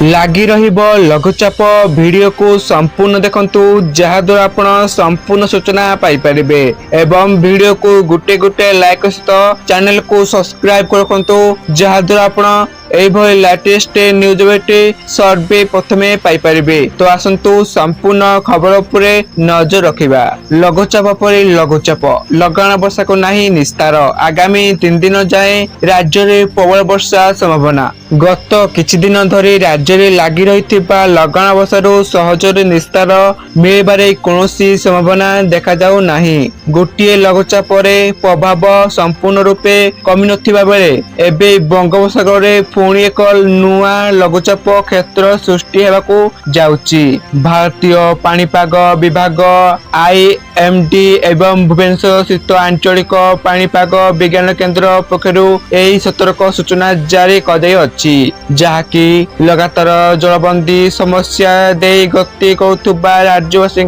লাগি রহিব লঘुचाप वीडियो को संपूर्ण देखंतु जहाद्वारा आपण संपूर्ण सूचना पाई परिबे एवं वीडियो को गुटे गुटे लाइक सहित चैनल को सब्सक्राइब करकंतु जहाद्वारा आपण एभली लेटेस्ट न्यूज बेटे सर्वे प्रथमे पाई परिबे। तो आसंतु संपूर्ण खबर उपरे नजर रखिबा। लघुचाप पर लघुचाप लगाण वर्षा को नहीं निस्तार आगामी 3 दिन जाए राज्य रे प्रबल वर्षा संभावना। गत किछि दिन धरी राज्य रे लागि रहिथिबा लगाण वर्षारो सहजरे निस्तार मिलिबारे कोनोसी संभावना देखा जाउ नाही। गोटिए लघुचाप रे प्रभाव संपूर्ण रूपे कमी नथिबा बेले एबे बंगोपसागर रे पुणी एक नुआ लघुचाप क्षेत्र सृष्टि हेबाकू जाउची। भारतीय पाणीपाग विभाग IMD एवं भुवनेश्वर स्थित आंचलिक पाणीपाग विज्ञान केंद्र पक्षरु एही सतर्क सूचना जारी करदै अछि जहाकी लगातार जलबंदी समस्या दे गति करुथुबा राज्यवासी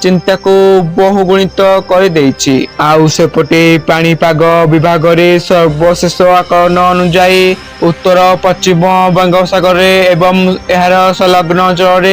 चिंता को बहुगुणित कर दैछि। आउ सेपटे पाणीपाग विभाग रे सर्वशेष आकलन अनुसार उत्तर पश्चिम बंगोपसागर एवं एहार संलग्न अंचल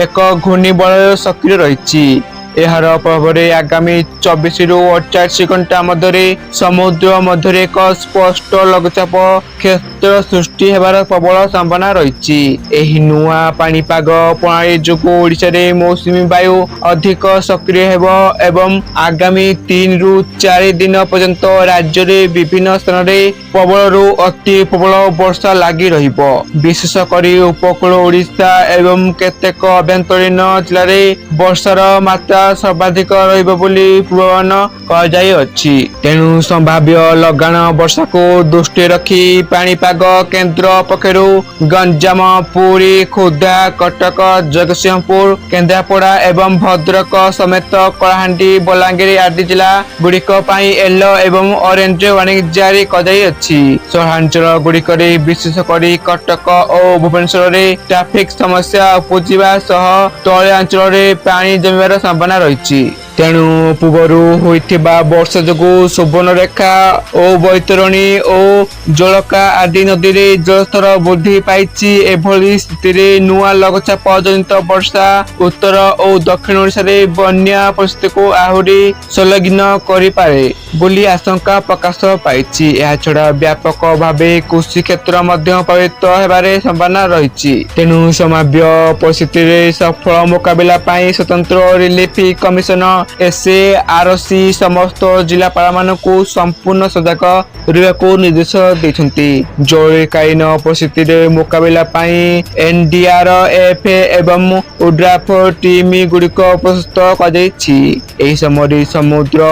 एक घूर्णिबलय सक्रिय रही। एहार प्रभाव आगामी 24 रु 48 घंटा मध्य समुद्र मध्य एक स्पष्ट लघुचाप क्षेत्र सृष्टि हेबार प्रबल संभावना रही। एही नुआ पाणीपाग प्रणाली जोगु ओडिशा रे मौसुमी वायु अधिक सक्रिय हेबो एवं आगामी 3 रु 4 दिन पर्यंत राज्य रे विभिन्न स्थान रे प्रबल रु अति प्रबल वर्षा लागि रहिबो। विशेषकर उपकूल ओडिशा एवं केतेक अभ्यंतरीण जिल्ला रे वर्षार मात्रा सर्वाधिक रहिबो बोली पूर्वानुमान कराଯାଇ अछि। तेणु संभाव्य लगाण वर्षा को दृष्टि रखी पाणीपाग केंद्र पक्षरु गंजाम पुरी खोर्धा कटक जगतसिंहपुर केन्द्रापड़ा एवं भद्रक समेत कलाहांडी बलांगीर आदि जिला गुड़िक येलो एवं ऑरेंज वार्निंग जारी कराଯାଇ अछि। सहरांचल गुड़िक विशेषकर कटक और भुवनेश्वर रे ट्रैफिक समस्या उपजिबा सह तळे अंचल रे पानी जमिबार संभावना रही। तेणु पूर्वरु होइथिबा वर्षा जोगु सुवर्णरेखा और बैतरणी और जलका आदि नदी रे जलस्तर वृद्धि पाइछि। एभली स्थिति रे नुआ लघुचाप जनित वर्षा उत्तर और दक्षिण ओडिशा रे बन्या परिस्थिति को आहुरी संलग्न करि पारे बोली आशंका प्रकाश पाइछि। एहा छडा व्यापक भाबे कृषि क्षेत्र मध्य प्रभावित हेबारे संभावना रही। तेणु संभाव्य परिस्थिति रे सफल मुकाबिला पाई स्वतंत्र रिलीफ कमिशन SARC समस्त जिलापाल मानकु संपूर्ण सजग रहिबाकू निर्देश दैछन्ति। जरुरीकालीन परिस्थिति रे मुकाबिला पाई NDRF एवं ओड्राफ टीम गुड़िक प्रस्तुत कराଯାଇଛି। एही समय समुद्र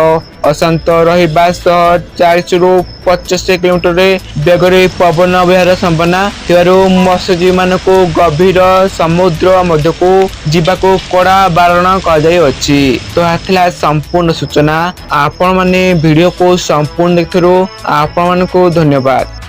अशांत रहिबा सह 40 रु 50 किलोमीटर बेगर पवन बहार संभावना थिबारु मत्स्यजीवी मानकु गभीर समुद्र मध्यकू जीवाकू कड़ा बारण कराଯାଇଛି। तो हाथिला संपूर्ण सूचना आपण माने वीडियो को संपूर्ण देखथरो आपण मानकु धन्यवाद।